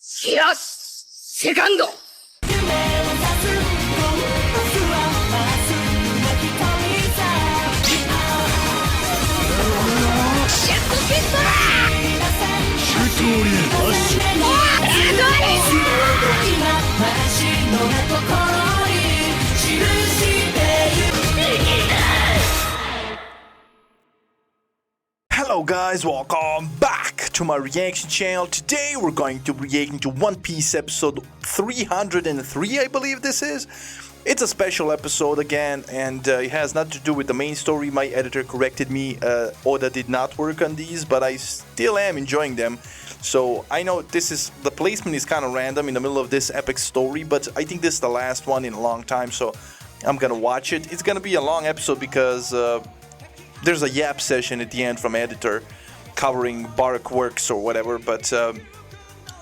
いや、セカンド。Hello guys, welcome back to my reaction channel. Today we're going to react to One Piece episode 303, I believe this is. It's a special episode again, and it has nothing to do with the main story. My editor corrected me. Oda did not work on these, but I still am enjoying them. So I know the placement is kind of random in the middle of this epic story, but I think this is the last one in a long time, so I'm gonna watch it. It's gonna be a long episode because there's a yap session at the end from editor covering Barak Works or whatever, but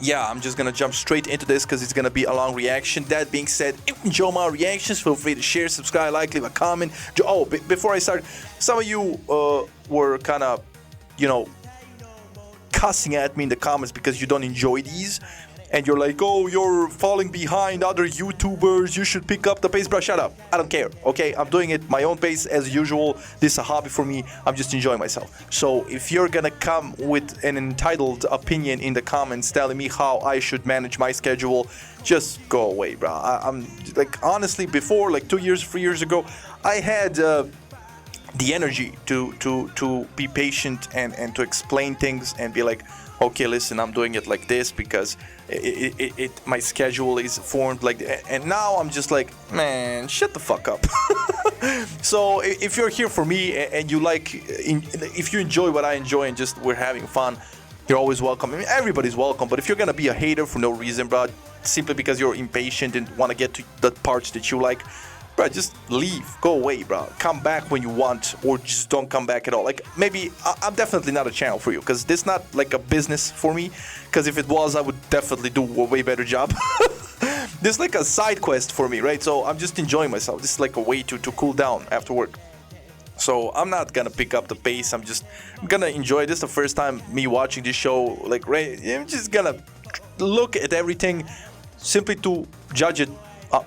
yeah, I'm just gonna jump straight into this because it's gonna be a long reaction. That being said, if you enjoy my reactions, feel free to share, subscribe, like, leave a comment. Oh, before I start, some of you were kind of, cussing at me in the comments because you don't enjoy these. And you're like, oh, you're falling behind other YouTubers, you should pick up the pace. Bro, shut up. I don't care, okay? I'm doing it my own pace as usual. This is a hobby for me. I'm just enjoying myself. So if you're gonna come with an entitled opinion in the comments telling me how I should manage my schedule, just go away, bro. I'm like, honestly, before, like 2 years, 3 years ago, I had the energy to be patient and to explain things and be like, okay, listen, I'm doing it like this because my schedule is formed like that. And now I'm just like, man, shut the fuck up. So if you're here for me and you if you enjoy what I enjoy and just we're having fun, you're always welcome. I mean, everybody's welcome. But if you're gonna be a hater for no reason, bro, simply because you're impatient and want to get to the parts that you like, bro, just leave, go away, bro. Come back when you want, or just don't come back at all. Like, maybe I'm definitely not a channel for you, because this is not like a business for me. Because if it was, I would definitely do a way better job. This is like a side quest for me, right? So I'm just enjoying myself. This is like a way to cool down after work. So I'm not gonna pick up the pace. I'm gonna enjoy this. The first time me watching this show, like, right? I'm just gonna look at everything simply to judge it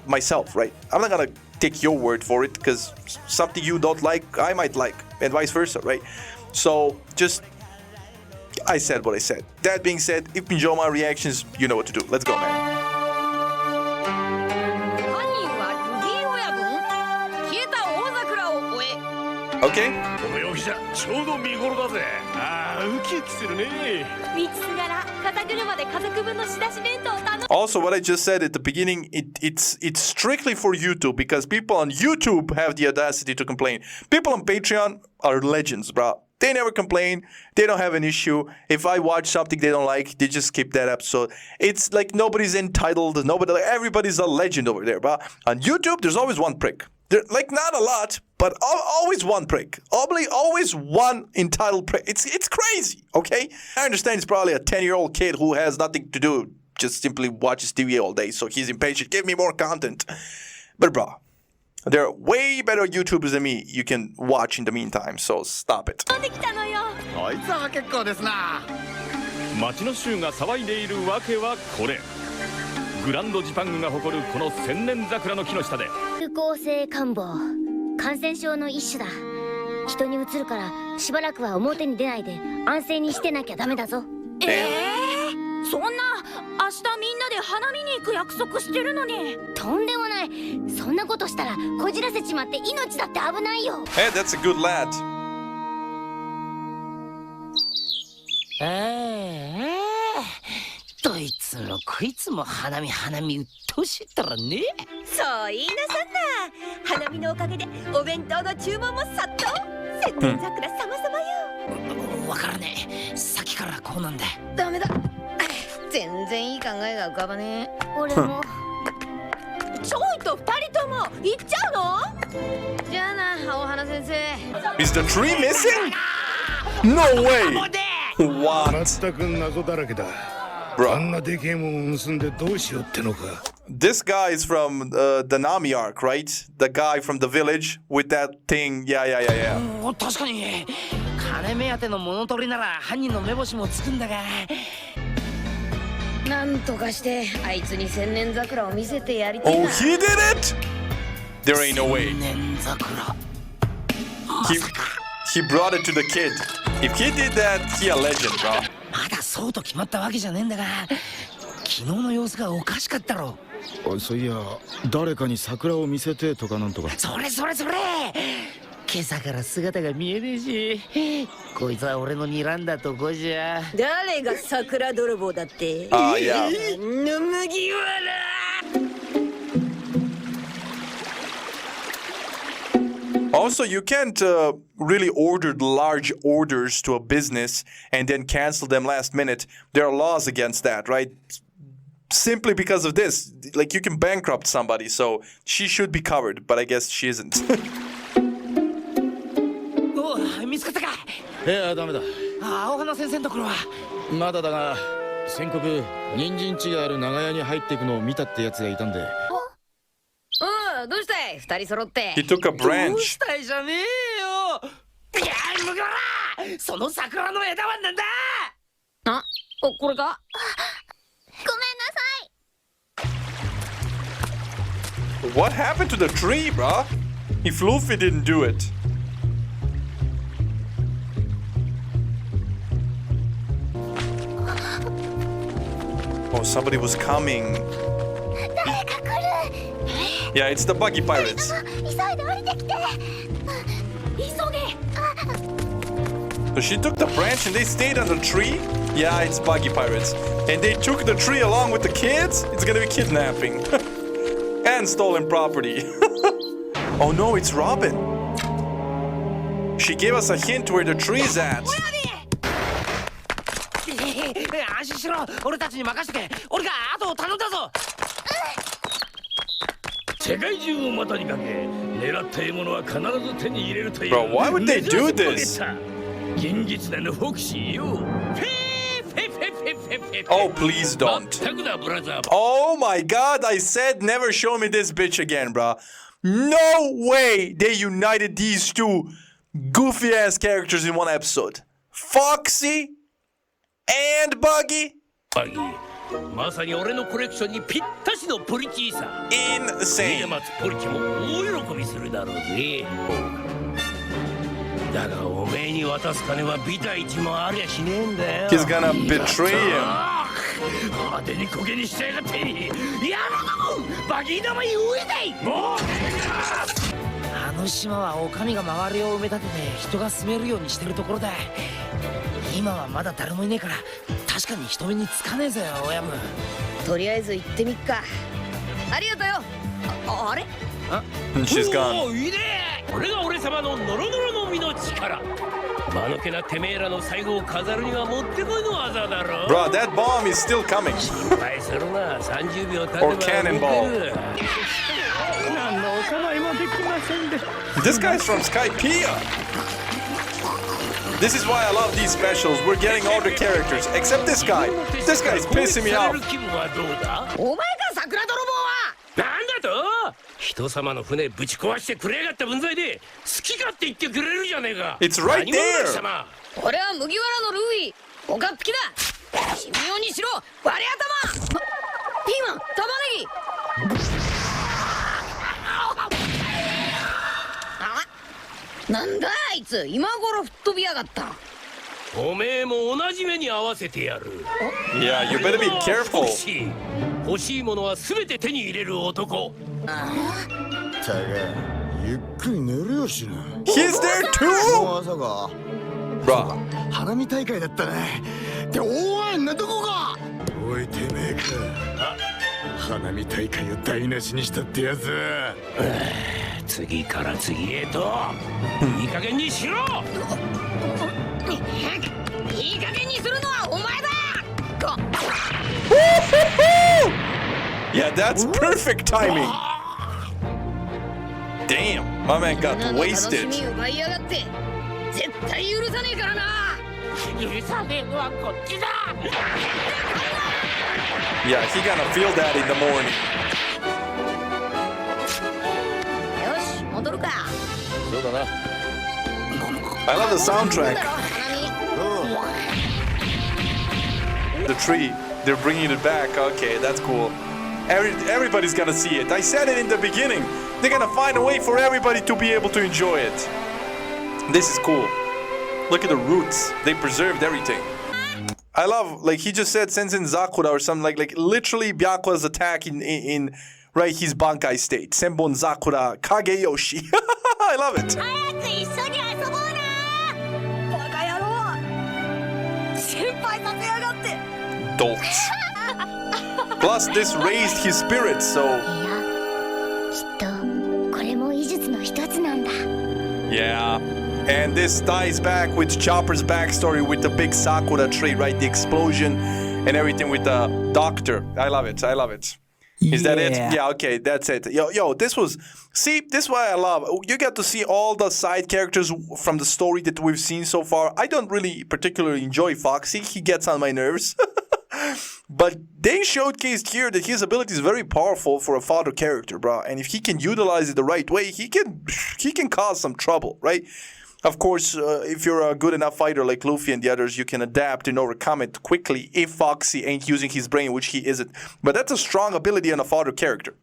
myself, right? I'm not gonna take your word for it, because something you don't like, I might like, and vice versa, right? So I said what I said. That being said, if you enjoy my reactions, you know what to do. Let's go, man. Okay. Also, what I just said at the beginning, it's strictly for YouTube, because people on YouTube have the audacity to complain. People on Patreon are legends, bro. They never complain. They don't have an issue. If I watch something they don't like, they just skip that episode. It's like nobody's entitled. Everybody's a legend over there, bro. On YouTube, there's always one prick. Like, not a lot, but always one prick. Always one entitled prick. It's crazy, okay? I understand it's probably a 10-year-old kid who has nothing to do, just simply watches TV all day, so he's impatient. Give me more content. But, bro, there are way better YouTubers than me you can watch in the meantime, so stop it. こいつは結構ですな。町の衆が騒いでいるわけはこれ。グランドジパングが誇るこの千年桜の木の下で。流行性感冒、感染症の一種だ。人にうつるからしばらくは表に出ないで安静にしてなきゃダメだぞ。そんな、明日みんなで花見に行く約束してるのに。とんでもない。そんなことしたらこじらせちまって命だって危ないよ。Hey, that's a good lad. どいつもこいつも花見うっとうしいったらね。そう言いなさんな。花見のおかげでお弁当の注文も殺到。千年桜様々よ。わからねえ。さっきからこうなんだ。ダメだ。全然いい考えが浮かばねえ。俺も。ちょいと二人とも行っちゃうの？じゃあな、青花先生。Is the tree missing? No way! What? 全く謎だらけだ。あんなでけえもん盗んでどうしようってのか。This guy is from the Nami arc, right? The guy from the village with that thing. Yeah. 確かに金目当ての物取りなら犯人の目星もつくんだが。なんとかしてあいつに千年桜を見せてやりたい Oh, な。 he did it? There ain't no way. 年桜 He brought it to the kid. If he did that, he a legend, bro. まだそうと決まったわけじゃねえんだが昨日の様子がおかしかったろ。そういや誰かに桜を見せてとかなんとか。それそれそれ今朝から姿が見えねえしこいつは俺の睨んだとこじゃ。誰が桜泥棒だって。Yeah. の麦わら。Also, you can't really order large orders to a business and then cancel them last minute. There are laws against that, right? Simply because of this. Like, you can bankrupt somebody, so she should be covered, but I guess she isn't. おう見つかったか。いやダメだ。青花先生のところは。まだだが先刻人参地がある長屋に入っていくのを見たってやつがいたんで。うん、どうしたい二人揃って。 He took a どう branch. したいじゃねえよ。いや麦わらその桜の枝はなんだ。あ、お、これか。ごめんなさい。 What happened to the tree, bruh? If Luffy didn't do it. Oh, somebody was coming. 誰か来る。 Yeah, it's the buggy pirates. 急いで降りてきて。急げ。 So she took the branch and they stayed on the tree? Yeah, it's buggy pirates. And they took the tree along with the kids? It's gonna be kidnapping. And stolen property. Oh no, it's Robin. She gave us a hint where the tree's at. 安心しろ俺たちに任せてけ。俺が後を頼んだぞ。世界中を股にかけ狙った獲物は必ず手に入れるという。 Bro, why would they do this? 現実でのフォクシーよ。 Oh, please don't. 全くだブラザー。 Oh my god, I said never show me this bitch again, bruh. No way they united these two goofy ass characters in one episode. Foxy and Buggy. バギーまさに俺のコレクションにぴったしのプリキーさ。家 Insane. 松ポリキも大喜びするだろうぜ。だがおめえに渡す金はビタ一もありゃしねえんだよ。 He's gonna betray him. 派手に焦げにしやがって。やめろバギー玉言えない。もうあの島はお上が周りを埋め立てて人が住めるようにしてるところだ。今はまだ誰もいねえから確かに人目につかねえぜ親分。とりあえず行ってみっか。ありがとうよ。あれ She's gone. おおいいね。これが俺様のノロノロの実の力。間抜けなてめえらの最後を飾るにはもってこいの技だろ。 Bro, that bomb is still coming. 心配するな。30秒経てば Or cannonball. 何のお構いもできませんで。 This guy's from Skypiea. This is why I love these specials. We're getting all the characters except this guy. This guy's pissing me off. 気分はどうだ。お前か桜泥棒は。なんだと人様の船ぶち壊してくれやがった分際で好き勝手言ってくれるじゃねえか。 It's right 何者だ there. 貴様。俺は麦わらのルフィ。おかっぴきだ。神妙にしろ割れ頭。ピーマン玉ねぎ。あ、なんだあいつ今頃吹っ飛びやがった。おめえも同じ目に合わせてやる。 Yeah, you better be フォ careful. クシー欲しいものは全て手に入れる男。たがゆっくり寝るよしな。 He's there も too? う朝か。 Bruh. 花見大会だったね。っておいなどこか。おいてめえか。花見大会を台無しにしたってやつ。次から次へといい加減にしろ。いい加減にするのはお前だ。 Yeah, that's perfect timing. Damn, my man got みんなの楽し wasted. み奪いやがって絶対許さねえからな。許さねえのはこっちだ。 Yeah, he gonna feel that in the morning. よし戻るか。そうだな。 I love the soundtrack. 花見。 The tree. They're bringing it back. Okay, that's cool. Everybody's gonna see it. I said it in the beginning. They're gonna find a way for everybody to be able to enjoy it. This is cool. Look at the roots. They preserved everything. I love, like he just said, Sensen Zakura or something like literally Byakuya's attack in right his Bankai state. Senbon Zakura Kageyoshi. I love it. 早く一緒に遊ぼうな。バカ野郎心配させやがって Dolts. Plus, this raised his spirits, so いや、きっとこれも医術の一つなんだ。 yeah. And this ties back with Chopper's backstory with the big Sakura tree, right? The explosion and everything with the doctor. I love it. I love it. Is that it? Yeah, okay, that's it. Yo, this was... See, this is why I love... You get to see all the side characters from the story that we've seen so far. I don't really particularly enjoy Foxy. He gets on my nerves. But they showcased here that his ability is very powerful for a fodder character, bro. And if he can utilize it the right way, he can cause some trouble, right? Of course, if you're a good enough fighter like Luffy and the others, you can adapt and overcome it quickly if Foxy ain't using his brain, which he isn't. But that's a strong ability on a fodder character.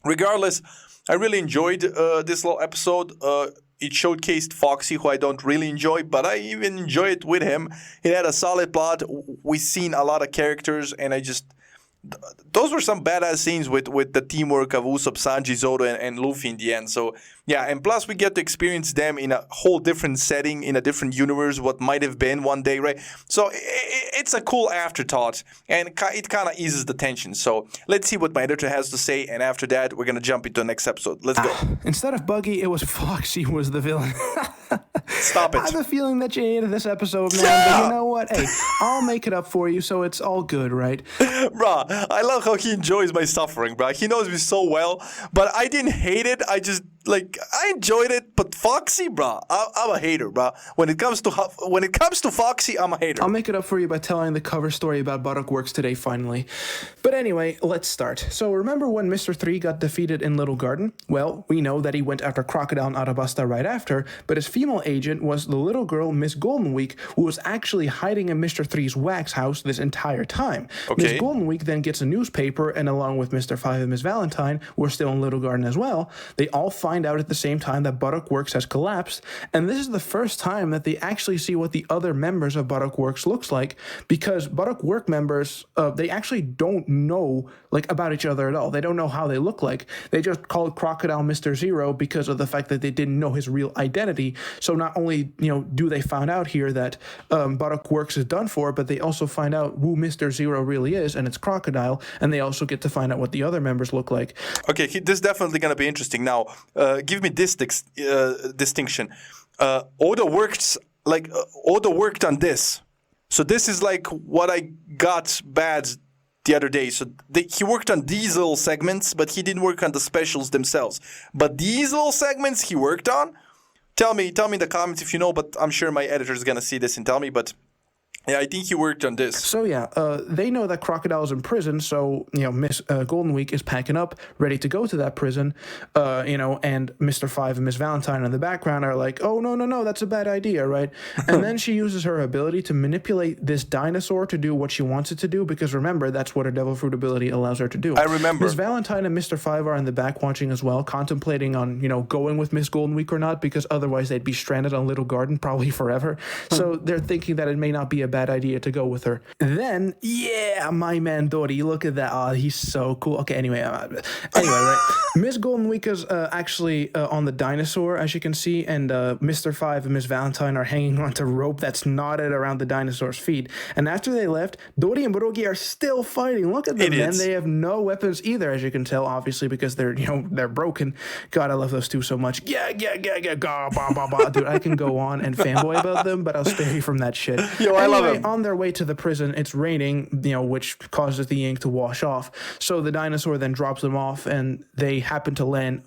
Regardless, I really enjoyed this little episode. It showcased Foxy, who I don't really enjoy, but I even enjoy it with him. It had a solid plot. We've seen a lot of characters, and I just... Those were some badass scenes with the teamwork of Usopp, Sanji, Zoro, and Luffy in the end. So, yeah, and plus we get to experience them in a whole different setting, in a different universe, what might have been one day, right? So, it's a cool afterthought, and it kind of eases the tension. So, let's see what my editor has to say, and after that, we're going to jump into the next episode. Let's go. Instead of Buggy, it was Foxy who was the villain. Stop it. I have a feeling that you hated this episode, man, but you know what? Hey, I'll make it up for you, so it's all good, right? Bruh, I love how he enjoys my suffering, bruh. He knows me so well, but I didn't hate it. I just, I enjoyed it, but Foxy, bruh, I'm a hater, bruh. When it comes to Foxy, I'm a hater. I'll make it up for you by telling the cover story about Buttock Works today, finally. But anyway, let's start. So remember when Mr. 3 got defeated in Little Garden? Well, we know that he went after Crocodile and Arabasta right after, but his female agent was the little girl, Miss Golden Week, who was actually hiding in Mr. 3's wax house this entire time. Okay. Miss Golden Week then gets a newspaper, and along with Mr. 5 and Miss Valentine, who are still in Little Garden as well, they all find out at the same time that Buttock Works has collapsed, and this is the first time that they actually see what the other members of Buttock Works looks like, because Buttock Work members, they actually don't know about each other at all. They don't know how they look like. They just called Crocodile Mr. Zero because of the fact that they didn't know his real identity. So not only do they find out here that Buttock Works is done for, but they also find out who Mr. Zero really is, and it's Crocodile, and they also get to find out what the other members look like. Okay, this is definitely going to be interesting. Now, give me this distinction. Oda worked on this. So this is like what I got bad the other day. So he worked on these little segments, but he didn't work on the specials themselves. But these little segments he worked on, tell me in the comments if you know, but I'm sure my editor is going to see this and tell me, but yeah, I think he worked on this. So yeah, they know that Crocodile is in prison, so, Miss Golden Week is packing up, ready to go to that prison, and Mr. 5 and Miss Valentine in the background are like, oh, no, that's a bad idea, right? And then she uses her ability to manipulate this dinosaur to do what she wants it to do, because remember, that's what her Devil Fruit ability allows her to do. I remember. Miss Valentine and Mr. 5 are in the back watching as well, contemplating on, going with Miss Golden Week or not, because otherwise they'd be stranded on Little Garden probably forever. So they're thinking that it may not be a bad idea to go with her. Then, yeah, my man Dory, look at that. Oh, he's so cool. Okay, anyway, right. Miss Golden Week is actually on the dinosaur, as you can see, and Mr. 5 and Miss Valentine are hanging onto rope that's knotted around the dinosaur's feet. And after they left, Dory and Borogi are still fighting. Look at them, Idiots. man. They have no weapons either, as you can tell, obviously, because they're broken. God, I love those two so much. Yeah, ga, ba, ba, ba. Dude, I can go on and fanboy about them, but I'll spare you from that shit. Yo, I love them. On their way to the prison, it's raining, which causes the ink to wash off. So the dinosaur then drops them off, and they happen to land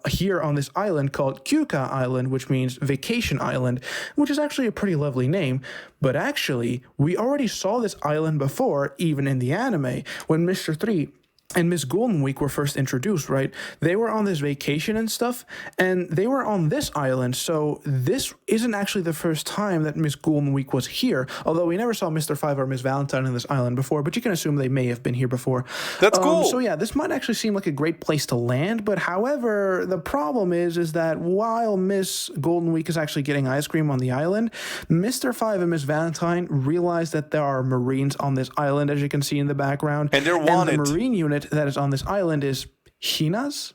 here on this island called Kyuka Island, which means Vacation Island, which is actually a pretty lovely name. But actually, we already saw this island before, even in the anime, when Mr. 3 and Miss Golden Week were first introduced, right? They were on this vacation and stuff, and they were on this island. So this isn't actually the first time that Miss Golden Week was here, although we never saw Mr. Five or Miss Valentine on this island before, but you can assume they may have been here before. That's cool. So yeah, this might actually seem like a great place to land, but however, the problem is that while Miss Golden Week is actually getting ice cream on the island, Mr. Five and Miss Valentine realize that there are Marines on this island, as you can see in the background. And they're wanted. And the Marine unit that is on this island is Hina's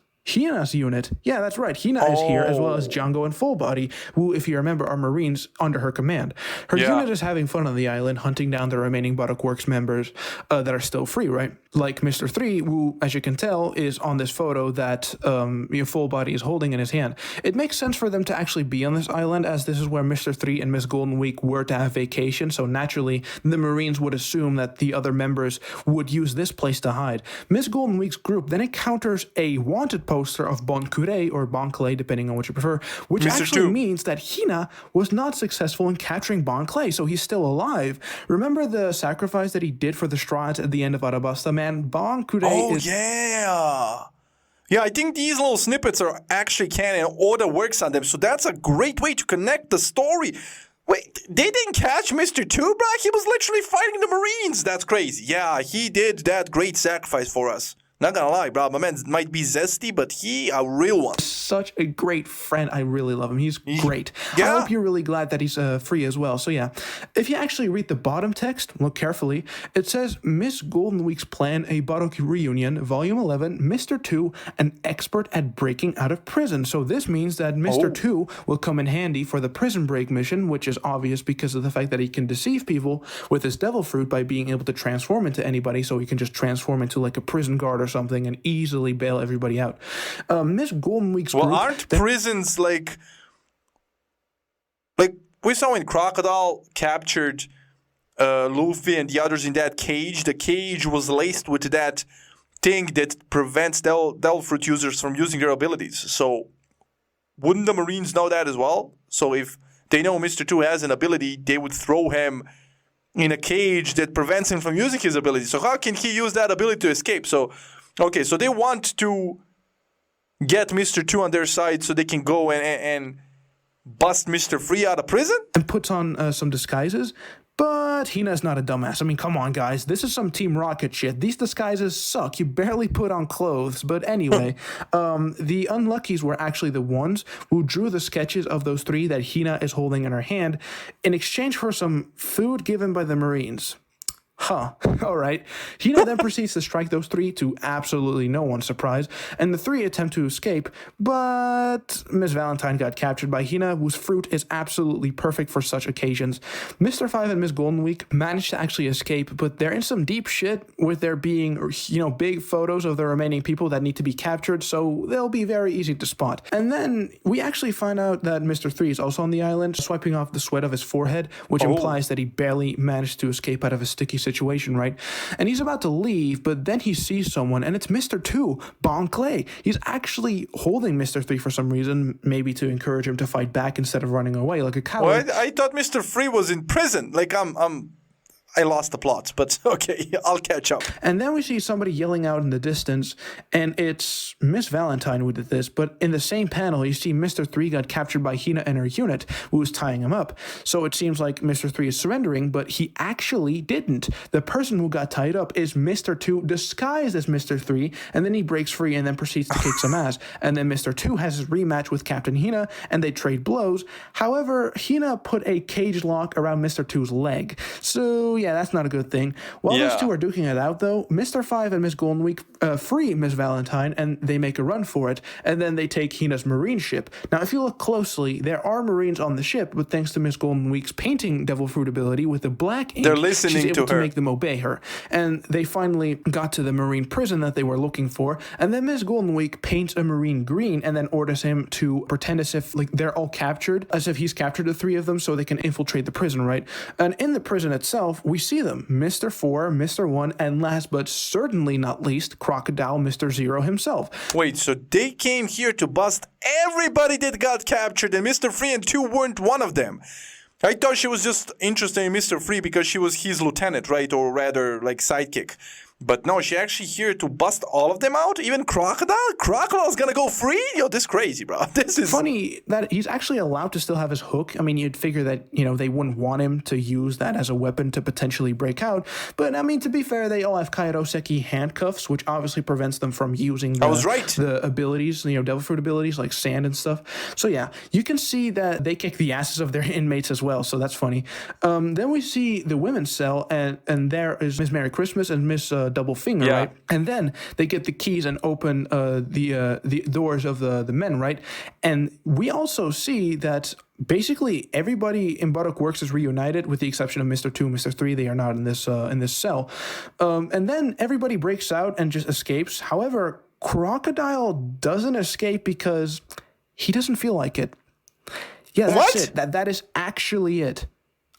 unit. Yeah, that's right. Hina is here, as well as Django and Fullbody, who, if you remember, are Marines under her command. Her unit is having fun on the island, hunting down the remaining Buttock Works members that are still free, right? Like Mr. 3, who, as you can tell, is on this photo that Fullbody is holding in his hand. It makes sense for them to actually be on this island, as this is where Mr. 3 and Miss Golden Week were to have vacation, so naturally, the Marines would assume that the other members would use this place to hide. Miss Golden Week's group then encounters a wanted poster of Bon Curé, or Bon Clay, depending on what you prefer, which Mr. actually 2. means that Hina was not successful in capturing Bon Clay, so he's still alive. Remember the sacrifice that he did for the Strahd at the end of Arabasta, man? Bon Curé is... Yeah, I think these little snippets are actually canon. Oda works on them, so that's a great way to connect the story. Wait, they didn't catch Mr. 2, bro? He was literally fighting the Marines. That's crazy. Yeah, he did that great sacrifice for us. Not gonna lie, bro. My man might be zesty, but he a real one. Such a great friend. I really love him. He's great. Yeah. I hope you're really glad that he's free as well. So yeah, if you actually read the bottom text, look carefully, it says Miss Golden Week's plan, a Buttock reunion, volume 11, Mr. 2, an expert at breaking out of prison. So this means that Mr. 2 will come in handy for the prison break mission, which is obvious because of the fact that he can deceive people with his devil fruit by being able to transform into anybody. So he can just transform into like a prison guard or something and easily bail everybody out. Miss Golden Week's Well, group, aren't prisons like we saw when Crocodile captured Luffy and the others in that cage? The cage was laced with that thing that prevents devil fruit users from using their abilities. So wouldn't the Marines know that as well? So if they know Mr. 2 has an ability, they would throw him in a cage that prevents him from using his ability. So how can he use that ability to escape? So, okay, so they want to get Mr. 2 on their side so they can go and bust Mr. 3 out of prison? and puts on some disguises. But Hina's not a dumbass. I mean, come on, guys. This is some Team Rocket shit. These disguises suck. You barely put on clothes. But anyway, the Unluckies were actually the ones who drew the sketches of those three that Hina is holding in her hand in exchange for some food given by the Marines. Huh. All right. Hina then proceeds to strike those three to absolutely no one's surprise, and the three attempt to escape, but Miss Valentine got captured by Hina, whose fruit is absolutely perfect for such occasions. Mr. 5 and Miss Golden Week managed to actually escape, but they're in some deep shit with there being, big photos of the remaining people that need to be captured, so they'll be very easy to spot. And then we actually find out that Mr. 3 is also on the island, swiping off the sweat of his forehead, which implies that he barely managed to escape out of a sticky situation, right? And he's about to leave, but then he sees someone, and it's Mr. 2, Bon Clay. He's actually holding Mr. 3 for some reason, maybe to encourage him to fight back instead of running away like a coward. Well, I thought Mr. 3 was in prison. Like, I lost the plot, but okay, I'll catch up. And then we see somebody yelling out in the distance, and it's Miss Valentine who did this, but in the same panel, you see Mr. 3 got captured by Hina and her unit, who was tying him up. So it seems like Mr. 3 is surrendering, but he actually didn't. The person who got tied up is Mr. 2 disguised as Mr. 3, and then he breaks free and then proceeds to kick some ass. And then Mr. 2 has his rematch with Captain Hina, and they trade blows. However, Hina put a cage lock around Mr. 2's leg. So yeah, that's not a good thing. While those two are duking it out, though, Mr. 5 and Miss Golden Week free Miss Valentine, and they make a run for it, and then they take Hina's marine ship. Now, if you look closely, there are Marines on the ship, but thanks to Miss Golden Week's painting devil fruit ability with the black ink, they're listening she's able to her. Make them obey her. And they finally got to the Marine prison that they were looking for, and then Miss Golden Week paints a Marine green and then orders him to pretend as if they're all captured, as if he's captured the three of them so they can infiltrate the prison, right? And in the prison itself, we see them, Mr. 4, Mr. 1, and last but certainly not least, Crocodile Mr. 0 himself. Wait, so they came here to bust everybody that got captured, and Mr. 3 and 2 weren't one of them. I thought she was just interested in Mr. 3 because she was his lieutenant, right? Or rather, like, sidekick. But no, she actually here to bust all of them out. Even Crocodile. Crocodile's gonna go free. Yo, this is crazy, bro. This is funny that he's actually allowed to still have his hook. I mean, you'd figure that, they wouldn't want him to use that as a weapon to potentially break out. But I mean, to be fair, they all have Kairoseki handcuffs, which obviously prevents them from using the abilities, devil fruit abilities like sand and stuff. So yeah, you can see that they kick the asses of their inmates as well. So that's funny. Then we see the women's cell, and there is Miss Merry Christmas and Miss Double Finger, right? And then they get the keys and open the doors of the men, right? And we also see that basically everybody in Buttock Works is reunited with the exception of Mr. 2, Mr. 3. They are not in this cell. And then everybody breaks out and just escapes. However, Crocodile doesn't escape because he doesn't feel like it. Yeah, that's it. That is actually it.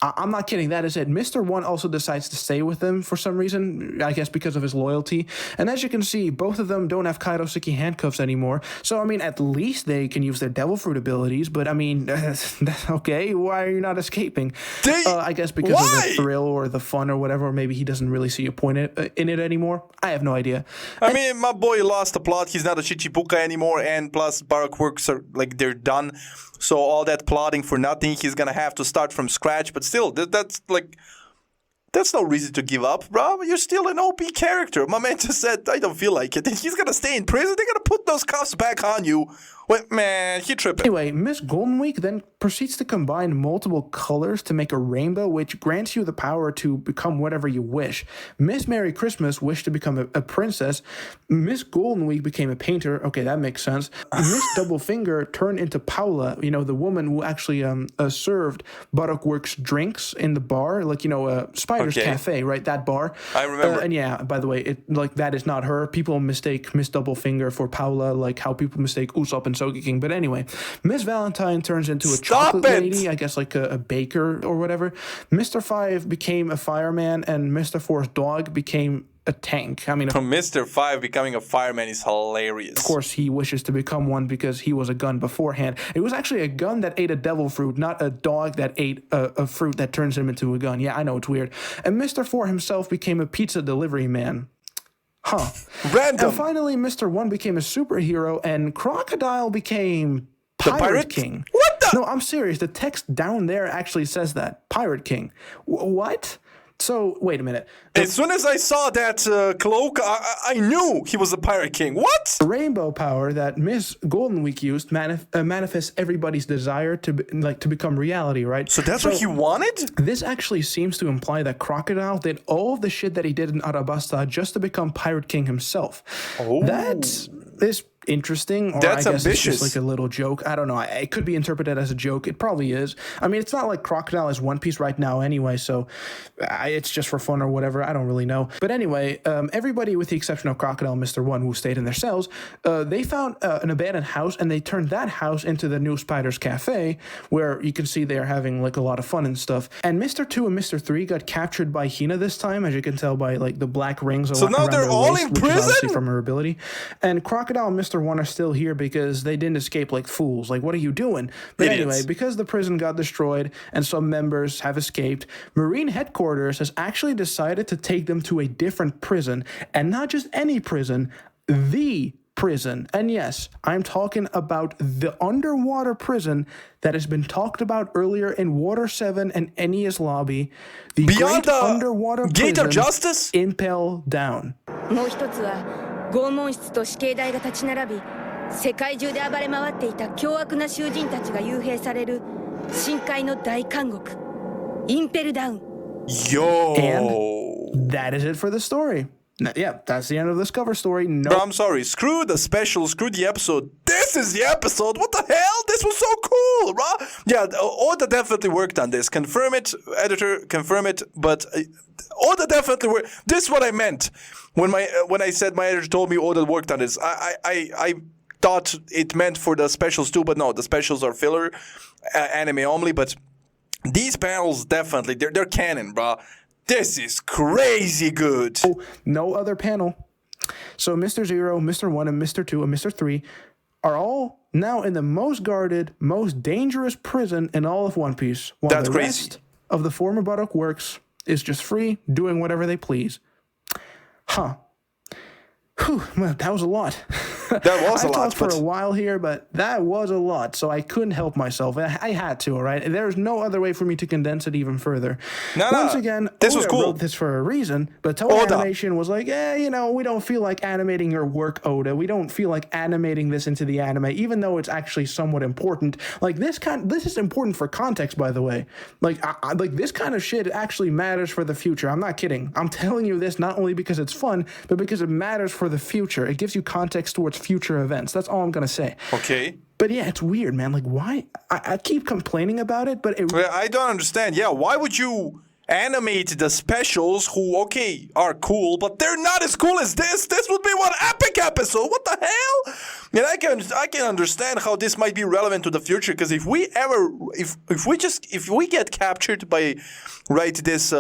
I'm not kidding. That is it. Mr. 1 also decides to stay with them for some reason, I guess because of his loyalty. And as you can see, both of them don't have Kairoseki handcuffs anymore. So, I mean, at least they can use their devil fruit abilities. But, I mean, okay, why are you not escaping? I guess because of the thrill or the fun or whatever. Or maybe he doesn't really see a point in it anymore. I have no idea. I mean, my boy lost the plot. He's not a Chichibuka anymore. And plus, Baroque Works are, they're done. So all that plotting for nothing, he's gonna have to start from scratch. But still, that's no reason to give up, bro. You're still an OP character. My man just said, I don't feel like it. He's gonna stay in prison. They're gonna put those cuffs back on you. Wait, man, he tripping. Anyway, Miss Golden Week then proceeds to combine multiple colors to make a rainbow, which grants you the power to become whatever you wish. Miss Merry Christmas wished to become a princess. Miss Golden Week became a painter. Okay, that makes sense. Miss Double Finger turned into Paula, the woman who actually served Buttock Works drinks in the bar, Spider's Cafe, right? That bar. I remember. And yeah, by the way, that is not her. People mistake Miss Double Finger for Paula, like how people mistake Usopp and Sogeking. But anyway, Miss Valentine turns into a chocolate lady, I guess like a baker or whatever. Mr. 5 became a fireman, and Mr. 4's dog became a tank. I mean, from Mr. 5 becoming a fireman is hilarious. Of course, he wishes to become one because he was a gun beforehand. It was actually a gun that ate a devil fruit, not a dog that ate a fruit that turns him into a gun. Yeah, I know, it's weird. And Mr. 4 himself became a pizza delivery man. Huh. Random. And finally, Mr. 1 became a superhero, and Crocodile became Pirate King. What the? No, I'm serious. The text down there actually says that. Pirate King. What? So, wait a minute. As soon as I saw that cloak, I knew he was a Pirate King. What? The rainbow power that Miss Golden Week used manifests everybody's desire to become reality, right? So that's what he wanted? This actually seems to imply that Crocodile did all of the shit that he did in Arabasta just to become Pirate King himself. Oh. That is interesting, or that's I guess ambitious. It's just like a little joke. I don't know. It could be interpreted as a joke. It probably is. I mean, it's not like Crocodile is One Piece right now anyway, so it's just for fun or whatever. I don't really know. But anyway, everybody with the exception of Crocodile and Mr. 1 who stayed in their cells, they found an abandoned house, and they turned that house into the new Spider's Cafe, where you can see they're having a lot of fun and stuff. And Mr. 2 and Mr. 3 got captured by Hina this time, as you can tell by the black rings so now around they're their all waist, in which is prison? obviously from her ability. And Crocodile and Mr. 1 are still here because they didn't escape like fools. What are you doing? But Idiots. anyway, because the prison got destroyed and some members have escaped, Marine Headquarters has actually decided to take them to a different prison, and not just any prison, the prison. And yes, I'm talking about the underwater prison that has been talked about earlier in Water 7 and Enies Lobby. The Beyond great the underwater Gate of prison, Justice? Impel Down. もう一つは拷問室と死刑台が立ち並び、世界中で暴れ回っていた凶悪な囚人たちが幽閉される深海の大監獄、インペルダウン。Yo. And that is it for the story. Yeah, that's the end of this cover story. No. Bro, I'm sorry. Screw the special. Screw the episode. This is the episode. What the hell? This was so cool, bro. Yeah, Oda definitely worked on this. Confirm it, editor. Confirm it. But Oda definitely worked. This is what I meant when I said my editor told me Oda worked on this. I thought it meant for the specials too, but no, the specials are filler, anime only. But these panels definitely they're canon, bro. This is crazy good. Oh, no other panel. So Mr. 0, Mr. 1, and Mr. 2, and Mr. 3 are all now in the most guarded, most dangerous prison in all of One Piece. While That's the crazy. rest of the former Buttock Works is just free, doing whatever they please. Huh. Whew, well, that was a lot. That was a I lot, talked for but- a while here, but that was a lot, so I couldn't help myself. I had to, all right? There's no other way for me to condense it even further. Once again, this was Oda cool. wrote this for a reason, but Toei Animation was like, we don't feel like animating your work, Oda. We don't feel like animating this into the anime, even though it's actually somewhat important. Like, this is important for context, by the way. Like, like this kind of shit actually matters for the future. I'm not kidding. I'm telling you this not only because it's fun, but because it matters for the future. It gives you context towards future events. That's all I'm gonna say. Okay. But yeah, it's weird, man. Like, why? I keep complaining about it, but Well, I don't understand. Yeah, why would you animate the specials who, okay, are cool, but they're not as cool as this? This would be one epic episode. What the hell? And I can understand how this might be relevant to the future, because if we get captured by, right, this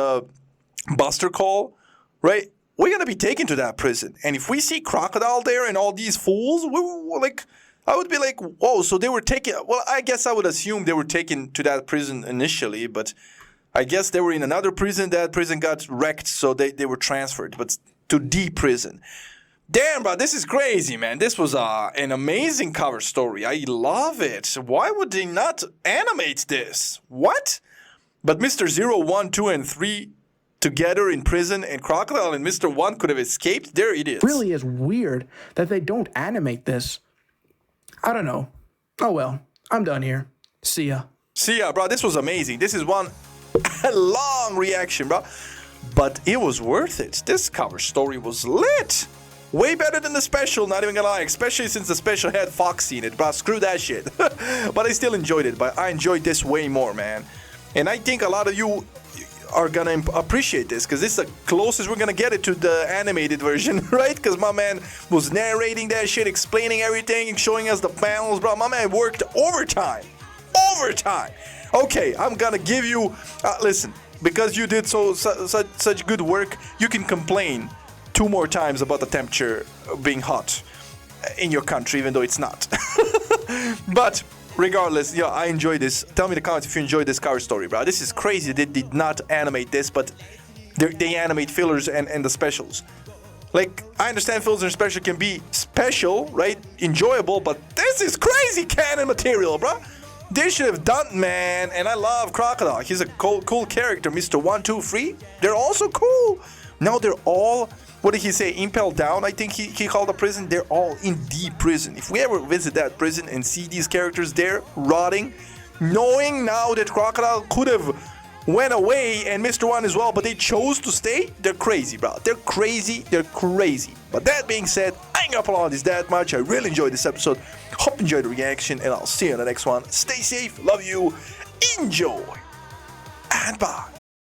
Buster Call, right, we're gonna be taken to that prison, and if we see Crocodile there and all these fools, we're like, I would be like, whoa, so they were taken. Well, I guess I would assume they were taken to that prison initially, but I guess they were in another prison. That prison got wrecked, so they were transferred, but to the prison. Damn, bro, this is crazy, man. This was an amazing cover story. I love it. Why would they not animate this? What? But Mr. 0, 1, 2, and 3 together in prison, and Crocodile and Mr. 1 could have escaped? They're idiots. really is weird that they don't animate this. I don't know. Oh well, I'm done here. See ya. See ya, bro. This was amazing. This is one long reaction, bro. But it was worth it. This cover story was lit. Way better than the special, not even gonna lie. Especially since the special had Foxy in it, bro. Screw that shit. But I still enjoyed it. But I enjoyed this way more, man. And I think a lot of you are gonna appreciate this, because this is the closest we're gonna get it to the animated version, right? Because my man was narrating that shit, explaining everything, and showing us the panels, bro. My man worked overtime. Okay, I'm gonna give you listen, because you did such good work, you can complain 2 more times about the temperature being hot in your country, even though it's not. But regardless, yeah, I enjoyed this. Tell me in the comments if you enjoyed this cover story, bro. This is crazy. They did not animate this, but they animate fillers and the specials. Like, I understand fillers and special can be special, right? Enjoyable, but this is crazy canon material, bro. They should have done, man. And I love Crocodile. He's a cool character. Mr. 1, 2, 3. They're also cool. Now they're all, what did he say? Impelled down, I think he called the prison. They're all in the prison. If we ever visit that prison and see these characters there rotting, knowing now that Crocodile could have went away and Mr. 1 as well, but they chose to stay, they're crazy, bro. They're crazy. But that being said, I ain't gonna prolong this that much. I really enjoyed this episode. Hope you enjoyed the reaction, and I'll see you in the next one. Stay safe. Love you. Enjoy. And bye.